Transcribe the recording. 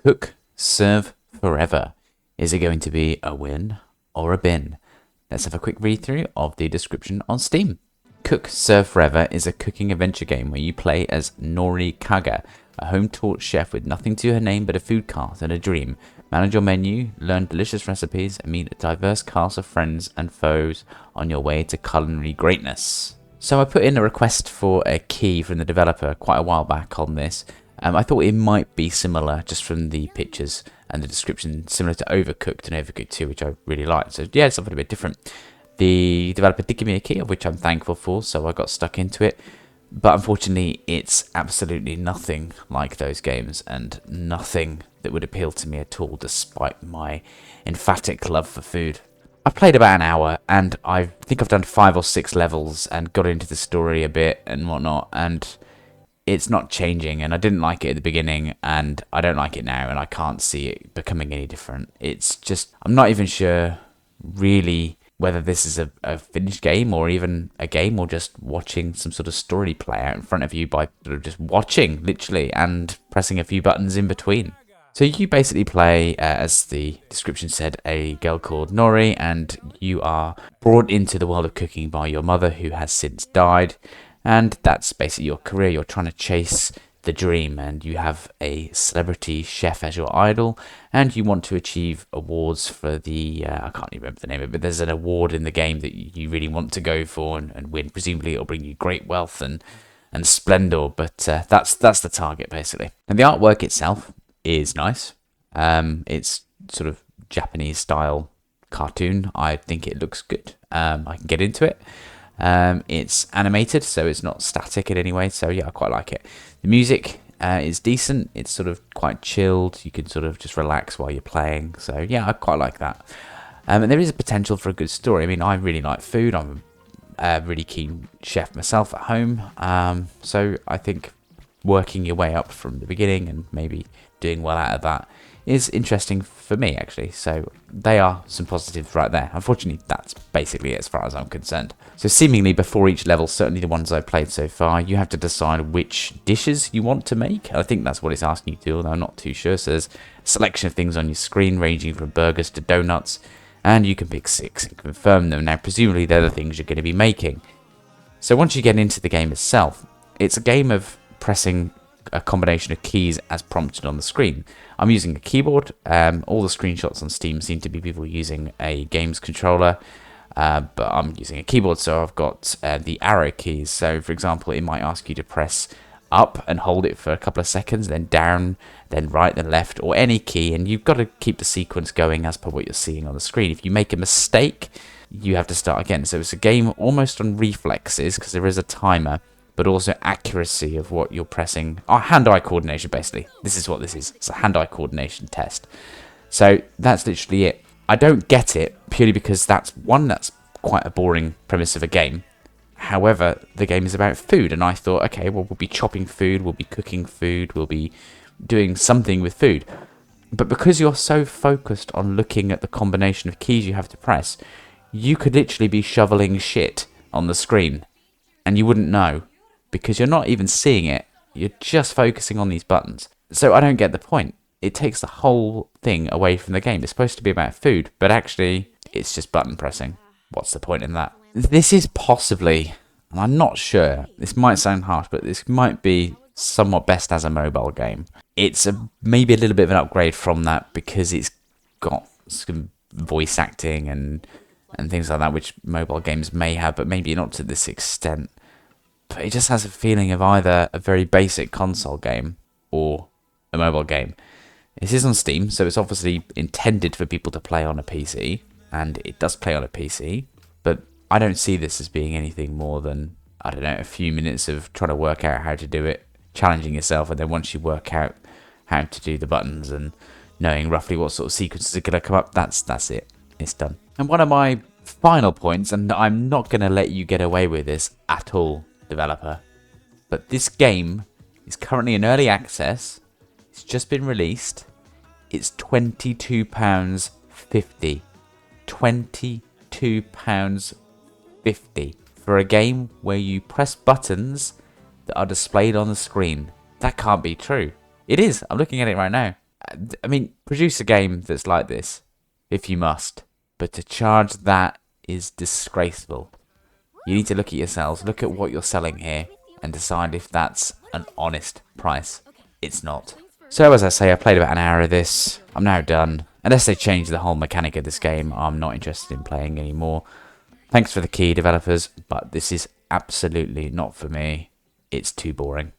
Cook, serve forever. Is it going to be a win or a bin? Let's have a quick read through of the description on Steam. Cook, Serve Forever is a cooking adventure game where you play as Nori Kaga, a home-taught chef with nothing to her name but a food cart and a dream. Manage your menu, learn delicious recipes, and meet a diverse cast of friends and foes on your way to culinary greatness. So I put in a request for a key from the developer quite a while back on this. I thought it might be similar just from the pictures and the description, similar to Overcooked and Overcooked 2, which I really liked. So yeah, it's something a bit different. The developer did give me a key, of which I'm thankful for, so I got stuck into it. But unfortunately, it's absolutely nothing like those games and nothing that would appeal to me at all, despite my emphatic love for food. I've played about an hour, and I think I've done 5 or 6 levels and got into the story a bit and whatnot, and it's not changing, and I didn't like it at the beginning, and I don't like it now, and I can't see it becoming any different. It's just, I'm not even sure, really, whether this is a finished game, or even a game, or just watching some sort of story play out in front of you by sort of just watching, literally, and pressing a few buttons in between. So you basically play, as the description said, a girl called Nori, and you are brought into the world of cooking by your mother, who has since died. And that's basically your career. You're trying to chase the dream, and you have a celebrity chef as your idol, and you want to achieve awards for the, I can't even remember the name of it, but there's an award in the game that you really want to go for and win. Presumably it'll bring you great wealth and splendor, but that's the target, basically. And the artwork itself is nice. It's sort of Japanese style cartoon. I think it looks good. I can get into it. It's animated, so it's not static in any way, so yeah, I quite like it. The music is decent. It's sort of quite chilled. You can sort of just relax while you're playing, so yeah, I quite like that. And there is a potential for a good story. I mean, I really like food. I'm a really keen chef myself at home, so I think working your way up from the beginning and maybe doing well out of that is interesting for me, actually. So they are some positives right there. Unfortunately, that's basically it as far as I'm concerned. So seemingly before each level, certainly the ones I've played so far, you have to decide which dishes you want to make. I think that's what it's asking you to do, although I'm not too sure. So there's a selection of things on your screen, ranging from burgers to donuts, and you can pick 6 and confirm them. Now, presumably they're the things you're going to be making. So once you get into the game itself, it's a game of pressing a combination of keys as prompted on the screen. I'm using a keyboard. All the screenshots on Steam seem to be people using a games controller, but I'm using a keyboard, so I've got the arrow keys. So for example, it might ask you to press up and hold it for a couple of seconds, then down, then right, then left, or any key, and you've got to keep the sequence going as per what you're seeing on the screen. If you make a mistake, you have to start again. So it's a game almost on reflexes, because there is a timer, but also accuracy of what you're pressing. Hand-eye coordination, basically. This is what this is. It's a hand-eye coordination test. So that's literally it. I don't get it, purely because that's quite a boring premise of a game. However, the game is about food, and I thought, okay, well, we'll be chopping food, we'll be cooking food, we'll be doing something with food. But because you're so focused on looking at the combination of keys you have to press, you could literally be shoveling shit on the screen, and you wouldn't know, because you're not even seeing it. You're just focusing on these buttons. So I don't get the point. It takes the whole thing away from the game. It's supposed to be about food, but actually it's just button pressing. What's the point in that? This is possibly, and I'm not sure, this might sound harsh, but this might be somewhat best as a mobile game. It's maybe a little bit of an upgrade from that, because it's got some voice acting and things like that, which mobile games may have, but maybe not to this extent. But it just has a feeling of either a very basic console game or a mobile game. This is on Steam, so it's obviously intended for people to play on a PC, and it does play on a PC, but I don't see this as being anything more than, I don't know, a few minutes of trying to work out how to do it, challenging yourself, and then once you work out how to do the buttons and knowing roughly what sort of sequences are going to come up, that's it. It's done. And one of my final points, and I'm not going to let you get away with this at all, developer, but this game is currently in early access. It's just been released. It's £22.50. £22.50 for a game where you press buttons that are displayed on the screen. That can't be true. It is. I'm looking at it right now. I mean, produce a game that's like this, if you must. But to charge that is disgraceful. You need to look at yourselves, look at what you're selling here, and decide if that's an honest price. It's not. So as I say, I played about an hour of this. I'm now done. Unless they change the whole mechanic of this game, I'm not interested in playing anymore. Thanks for the key, developers, but this is absolutely not for me. It's too boring.